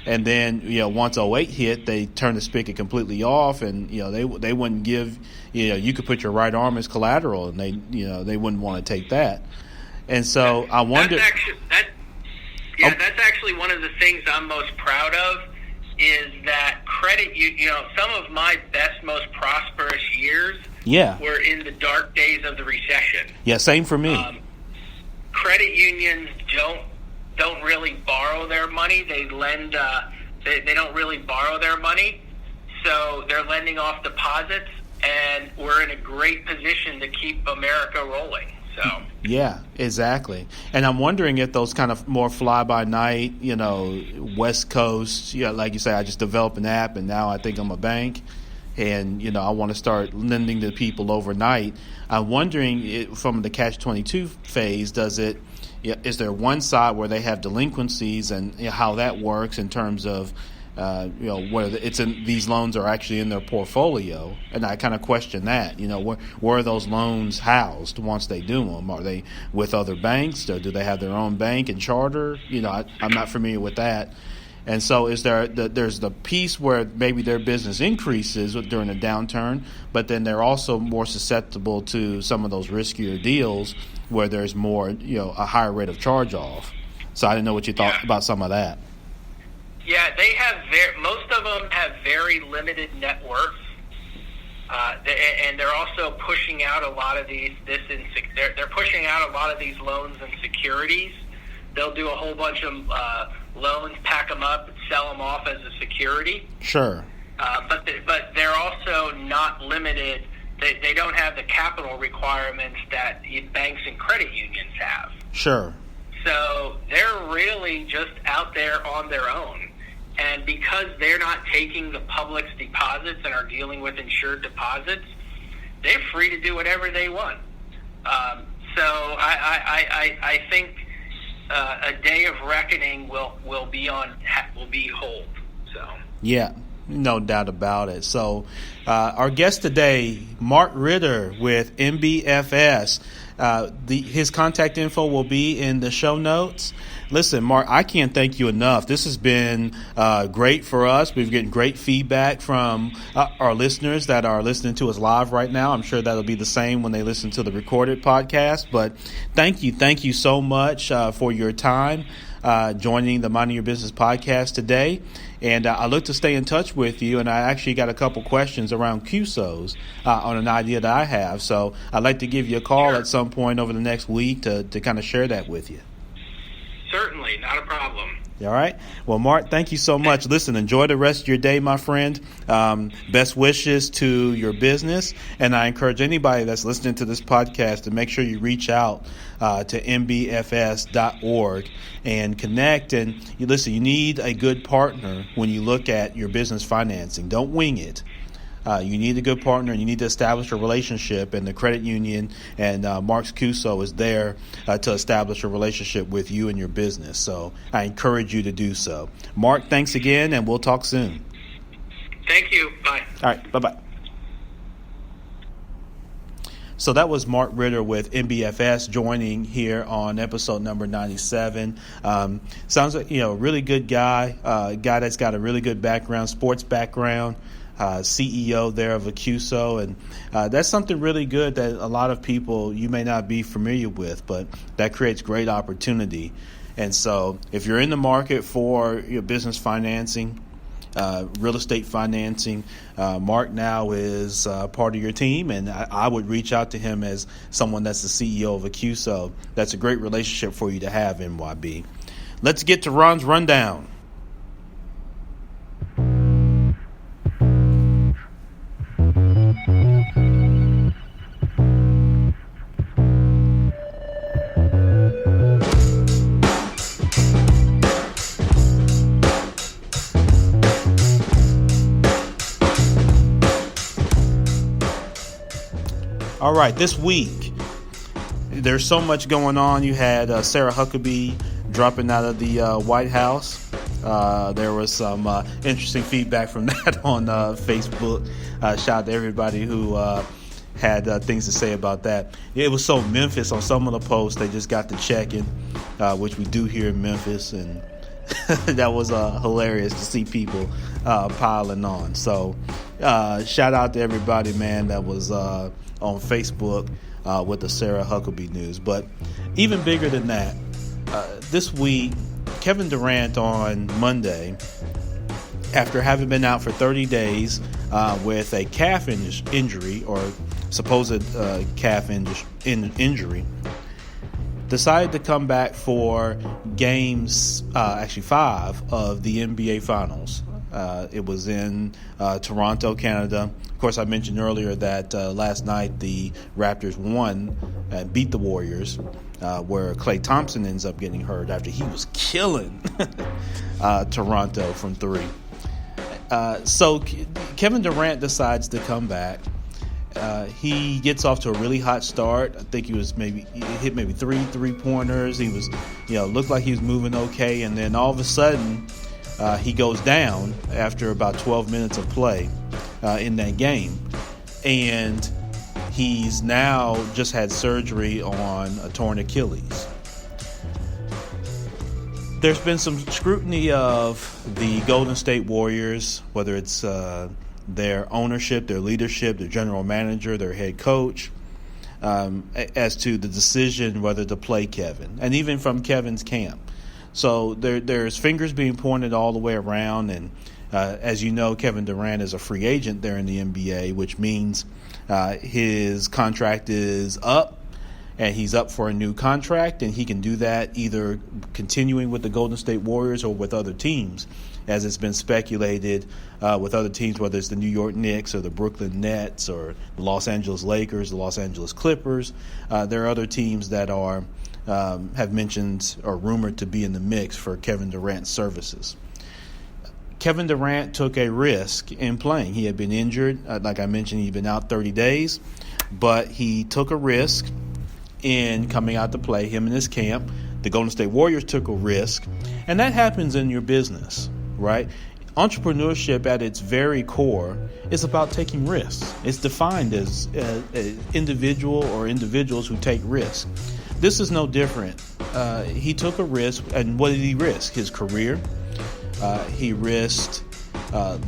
And then, once 08 hit, they turned the spigot completely off, and, they wouldn't give, you could put your right arm as collateral, and they wouldn't want to take that. And so I wonder.
That's actually one of the things I'm most proud of, is that credit, some of my best, most prosperous years were in the dark days of the recession.
Yeah, same for me.
Credit unions don't really borrow their money. They lend. They don't really borrow their money, so they're lending off deposits, and we're in a great position to keep America rolling. So.
Yeah, exactly. And I'm wondering if those kind of more fly-by-night, West Coast, like you say, I just developed an app and now I think I'm a bank. and I want to start lending to people overnight. I'm wondering, from the catch-22 phase, is there one side where they have delinquencies, and how that works in terms of whether these loans are actually in their portfolio? And I kind of question that. Where are those loans housed once they do them? Are they with other banks, or do they have their own bank and charter? I'm not familiar with that. And so there's the piece where maybe their business increases during a downturn, but then they're also more susceptible to some of those riskier deals where there's more, a higher rate of charge-off. So I didn't know what you thought about some of that.
Yeah, they have most of them have very limited net worth, and they're also pushing out a lot of they're pushing out a lot of these loans and securities. They'll do a whole bunch of loans, pack them up, and sell them off as a security.
Sure.
But they're also not limited. They don't have the capital requirements that banks and credit unions have.
Sure.
So they're really just out there on their own. And because they're not taking the public's deposits and are dealing with insured deposits, they're free to do whatever they want. So I think a day of reckoning will be hold. So
yeah, no doubt about it. So our guest today, Mark Ritter with MBFS. His contact info will be in the show notes. Listen, Mark, I can't thank you enough. This has been great for us. We've getting great feedback from our listeners that are listening to us live right now. I'm sure that'll be the same when they listen to the recorded podcast. But thank you so much for your time joining the Minding Your Business podcast today. And I look to stay in touch with you, and I actually got a couple questions around CUSOs on an idea that I have. So I'd like to give you a call at some point over the next week to kind of share that with you.
Certainly, not a problem.
All right. Well, Mark, thank you so much. Listen, enjoy the rest of your day, my friend. Best wishes to your business. And I encourage anybody that's listening to this podcast to make sure you reach out to mbfs.org and connect. And you need a good partner when you look at your business financing. Don't wing it. You need a good partner, and you need to establish a relationship, and the credit union and Mark's CUSO is there to establish a relationship with you and your business. So I encourage you to do so. Mark, thanks again, and we'll talk soon.
Thank you. Bye.
All right. Bye-bye. So that was Mark Ritter with MBFS joining here on episode number 97. Sounds like, a really good guy, a guy that's got a really good background, sports background. CEO there of a CUSO, and that's something really good that a lot of people you may not be familiar with, but that creates great opportunity. And so if you're in the market for your business financing, real estate financing, Mark now is part of your team, and I would reach out to him as someone that's the CEO of a CUSO. That's a great relationship for you to have, MYB. Let's get to Ron's Rundown. All right, this week, there's so much going on. You had Sarah Huckabee dropping out of the White House. There was some interesting feedback from that on Facebook. Shout out to everybody who had things to say about that. It was so Memphis on some of the posts. They just got to checking, which we do here in Memphis, and that was hilarious to see people piling on. So shout out to everybody, man, that was on Facebook with the Sarah Huckabee news. But even bigger than that, this week, Kevin Durant on Monday, after having been out for 30 days with a calf injury or supposed calf injury, decided to come back for games, actually 5 of the NBA Finals. It was in Toronto, Canada. Of course, I mentioned earlier that last night the Raptors won and beat the Warriors, where Klay Thompson ends up getting hurt after he was killing Toronto from 3. So Kevin Durant decides to come back. He gets off to a really hot start. I think he hit maybe three-pointers. He was, looked like he was moving okay, and then all of a sudden he goes down after about 12 minutes of play in that game, and he's now just had surgery on a torn Achilles. There's been some scrutiny of the Golden State Warriors, whether it's their ownership, their leadership, their general manager, their head coach, as to the decision whether to play Kevin, and even from Kevin's camp. So there's fingers being pointed all the way around, and as you know, Kevin Durant is a free agent there in the NBA, which means his contract is up, and he's up for a new contract, and he can do that either continuing with the Golden State Warriors or with other teams, as it's been speculated with other teams, whether it's the New York Knicks or the Brooklyn Nets or the Los Angeles Lakers, the Los Angeles Clippers. There are other teams that are have mentioned or rumored to be in the mix for Kevin Durant's services. Kevin Durant took a risk in playing. He had been injured. Like I mentioned, he'd been out 30 days, but he took a risk in coming out to play, him and his camp. The Golden State Warriors took a risk, and that happens in your business, right? Entrepreneurship at its very core is about taking risks. It's defined as individual or individuals who take risks. This is no different. He took a risk, and what did he risk? His career. He risked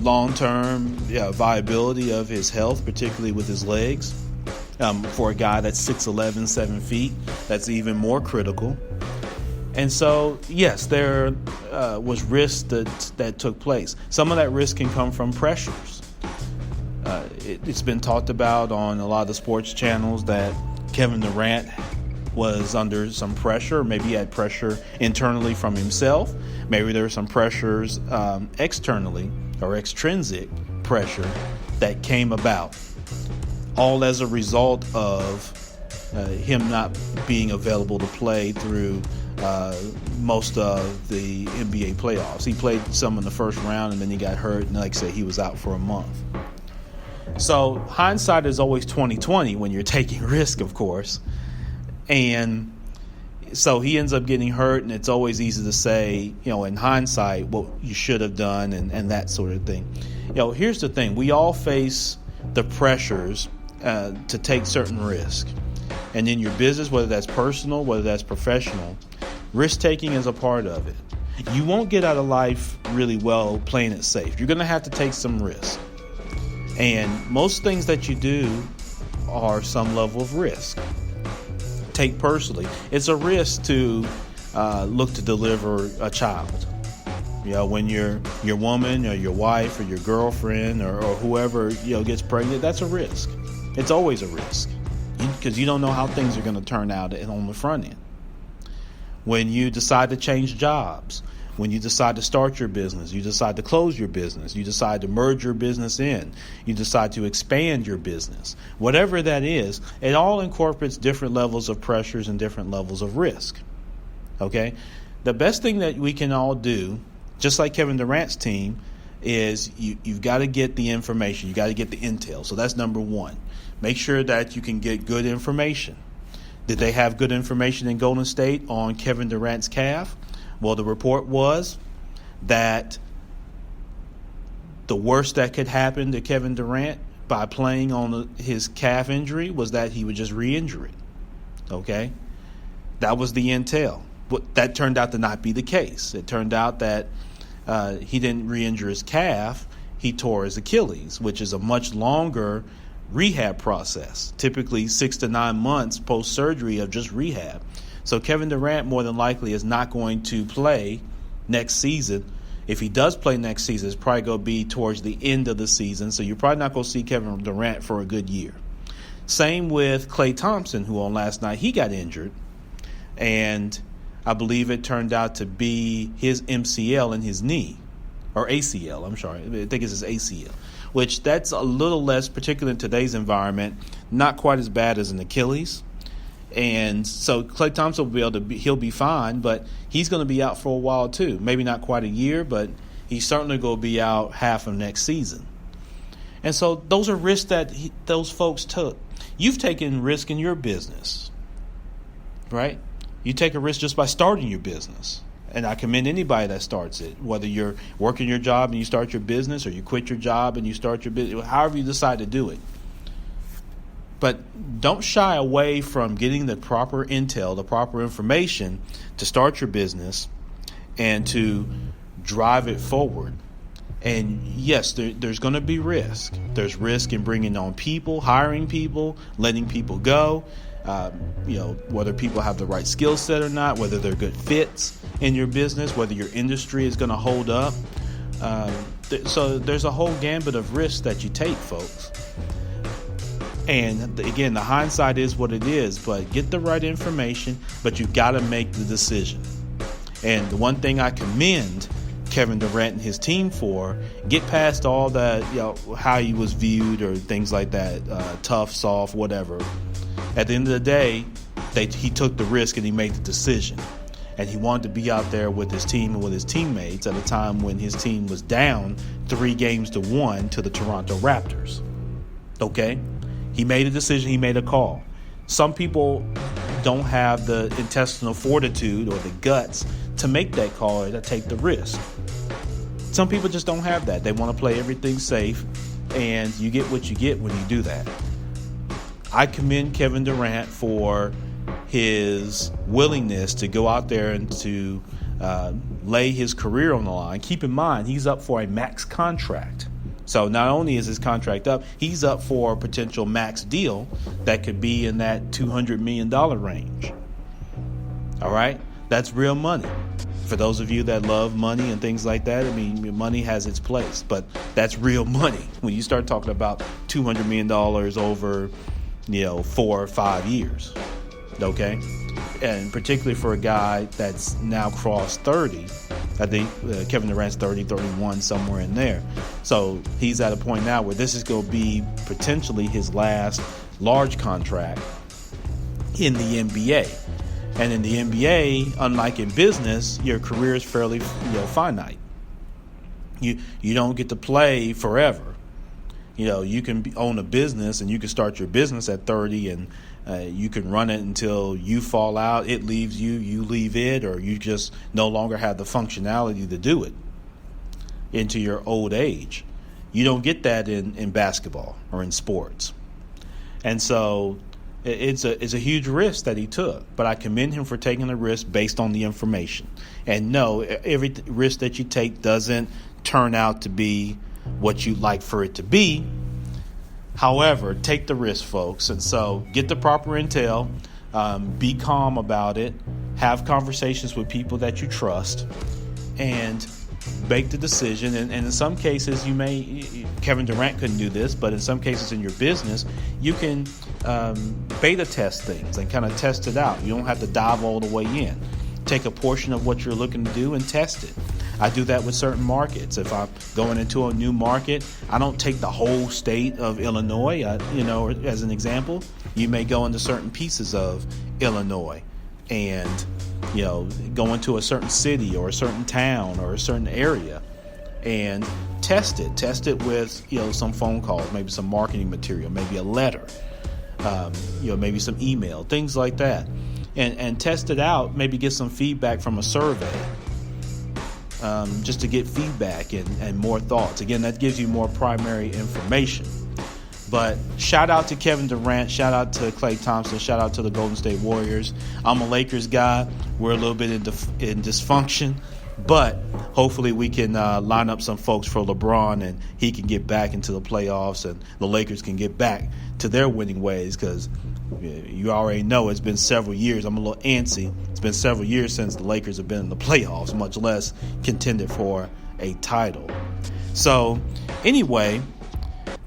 long-term viability of his health, particularly with his legs. For a guy that's 6'11", 7 feet, that's even more critical. And so, yes, there was risk that took place. Some of that risk can come from pressures. It's been talked about on a lot of the sports channels that Kevin Durant was under some pressure. Maybe he had pressure internally from himself. Maybe there were some pressures externally or extrinsic pressure that came about, all as a result of him not being available to play through most of the NBA playoffs. He played some in the first round, and then he got hurt, and like I said, he was out for a month. So hindsight is always 20/20 when you're taking risk, of course. And so he ends up getting hurt, and it's always easy to say, in hindsight, what you should have done and that sort of thing. Here's the thing. We all face the pressures to take certain risks. And in your business, whether that's personal, whether that's professional, risk-taking is a part of it. You won't get out of life really well playing it safe. You're going to have to take some risks. And most things that you do are some level of risk. Take personally, it's a risk to look to deliver a child. When your woman or your wife or your girlfriend or whoever gets pregnant, that's a risk. It's always a risk because you don't know how things are going to turn out on the front end. When you decide to change jobs, when you decide to start your business, you decide to close your business, you decide to merge your business in, you decide to expand your business, whatever that is, it all incorporates different levels of pressures and different levels of risk. Okay? The best thing that we can all do, just like Kevin Durant's team, is you've got to get the information. You've got to get the intel. So that's number one. Make sure that you can get good information. Did they have good information in Golden State on Kevin Durant's calf? Well, the report was that the worst that could happen to Kevin Durant by playing on his calf injury was that he would just re-injure it. Okay? That was the intel. But that turned out to not be the case. It turned out that he didn't re-injure his calf. He tore his Achilles, which is a much longer rehab process, typically 6 to 9 months post-surgery of just rehab. So Kevin Durant more than likely is not going to play next season. If he does play next season, it's probably going to be towards the end of the season. So you're probably not going to see Kevin Durant for a good year. Same with Klay Thompson, who on last night, he got injured. And I believe it turned out to be his MCL in his knee. Or ACL, I'm sorry. I think it's his ACL. Which that's a little less, particularly in today's environment, not quite as bad as an Achilles. And so Klay Thompson will be able to he'll be fine, but he's going to be out for a while too. Maybe not quite a year, but he's certainly going to be out half of next season. And so those are risks that those folks took. You've taken risk in your business, right? You take a risk just by starting your business. And I commend anybody that starts it, whether you're working your job and you start your business, or you quit your job and you start your business, however you decide to do it. But don't shy away from getting the proper intel, the proper information to start your business and to drive it forward. And yes, there's going to be risk. There's risk in bringing on people, hiring people, letting people go. Whether people have the right skill set or not, whether they're good fits in your business, whether your industry is going to hold up. So there's a whole gambit of risks that you take, folks. And again, the hindsight is what it is, but get the right information, but you got to make the decision. And the one thing I commend Kevin Durant and his team for, get past all that, how he was viewed or things like that, tough, soft, whatever. At the end of the day, he took the risk and he made the decision. And he wanted to be out there with his team and with his teammates at a time when his team was down 3-1 to the Toronto Raptors. Okay? He made a decision. He made a call. Some people don't have the intestinal fortitude or the guts to make that call or to take the risk. Some people just don't have that. They want to play everything safe, and you get what you get when you do that. I commend Kevin Durant for his willingness to go out there and to lay his career on the line. Keep in mind, he's up for a max contract. So not only is his contract up, he's up for a potential max deal that could be in that $200 million range. All right? That's real money. For those of you that love money and things like that, I mean, money has its place, but that's real money. When you start talking about $200 million over, 4 or 5 years, okay? And particularly for a guy that's now crossed 30, I think Kevin Durant's 30, 31, somewhere in there. So he's at a point now where this is going to be potentially his last large contract in the NBA. And in the NBA, unlike in business, your career is fairly finite. You don't get to play forever. You can own a business and you can start your business at 30 and you can run it until you fall out, it leaves you, you leave it, or you just no longer have the functionality to do it into your old age. You don't get that in basketball or in sports. And so it's a huge risk that he took, but I commend him for taking the risk based on the information. And no, every risk that you take doesn't turn out to be what you'd like for it to be. However, take the risk, folks. And so get the proper intel, be calm about it, have conversations with people that you trust, and make the decision. And in some cases, Kevin Durant couldn't do this, but in some cases in your business, you can beta test things and kind of test it out. You don't have to dive all the way in. Take a portion of what you're looking to do and test it. I do that with certain markets. If I'm going into a new market, I don't take the whole state of Illinois, as an example. You may go into certain pieces of Illinois and, go into a certain city or a certain town or a certain area and test it. Test it with, some phone calls, maybe some marketing material, maybe a letter, maybe some email, things like that. And test it out, maybe get some feedback from a survey. Just to get feedback and more thoughts. Again, that gives you more primary information. But shout out to Kevin Durant, shout out to Klay Thompson, shout out to the Golden State Warriors. I'm a Lakers guy. We're a little bit in dysfunction, but hopefully we can line up some folks for LeBron and he can get back into the playoffs and the Lakers can get back to their winning ways, because you already know it's been several years. I'm a little antsy. It's been several years since the Lakers have been in the playoffs, much less contended for a title. So anyway,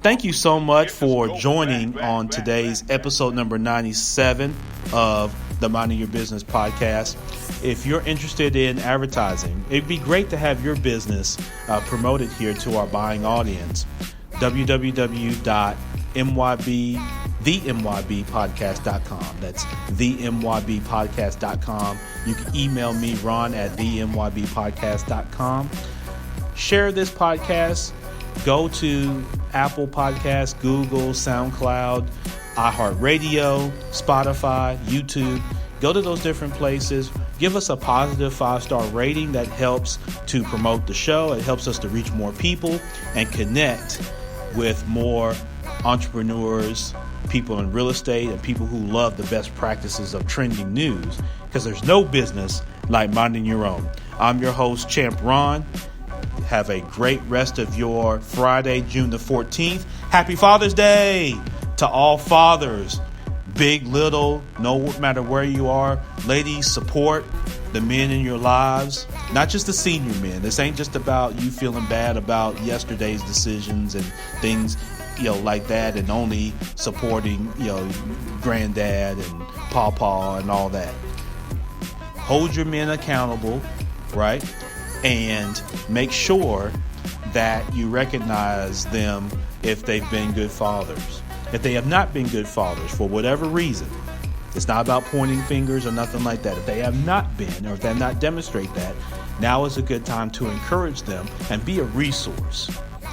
thank you so much for joining on today's episode number 97 of the Minding Your Business podcast. If you're interested in advertising, it'd be great to have your business promoted here to our buying audience. www.themybpodcast.com. That's themybpodcast.com. You can email me, Ron, at themybpodcast.com. Share this podcast. Go to Apple Podcasts, Google, SoundCloud, iHeartRadio, Spotify, YouTube. Go to those different places. Give us a positive 5-star rating. That helps to promote the show. It helps us to reach more people and connect with more entrepreneurs, people in real estate, and people who love the best practices of trending news, because there's no business like minding your own. I'm your host, Champ Ron. Have a great rest of your Friday, June the 14th. Happy Father's Day to all fathers, big, little, no matter where you are. Ladies, support the men in your lives, not just the senior men. This ain't just about you feeling bad about yesterday's decisions and things, like that, and only supporting, granddad and pawpaw and all that. Hold your men accountable, right? And make sure that you recognize them if they've been good fathers. If they have not been good fathers for whatever reason, it's not about pointing fingers or nothing like that. If they have not been, or if they have not demonstrated that, now is a good time to encourage them and be a resource.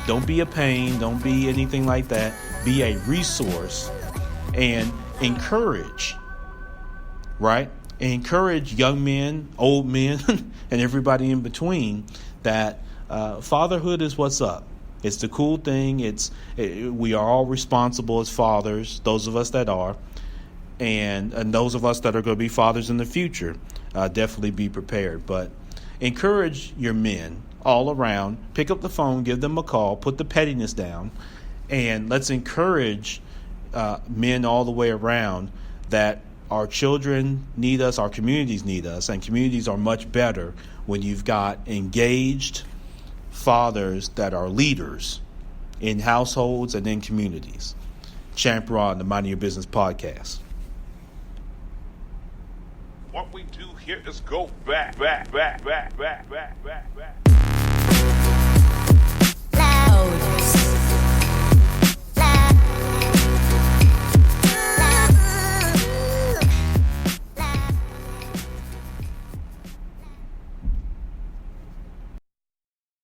Don't be a pain. Don't be anything like that. Be a resource and encourage, right? Encourage young men, old men, and everybody in between that fatherhood is what's up. It's the cool thing. We are all responsible as fathers, those of us that are, and those of us that are going to be fathers in the future. Definitely be prepared. But encourage your men all around. Pick up the phone, give them a call, put the pettiness down, and let's encourage men all the way around that our children need us, our communities need us, and communities are much better when you've got engaged fathers that are leaders in households and in communities. Champ Ron, the Minding Your Business podcast.
What we do here is go back.
Loud.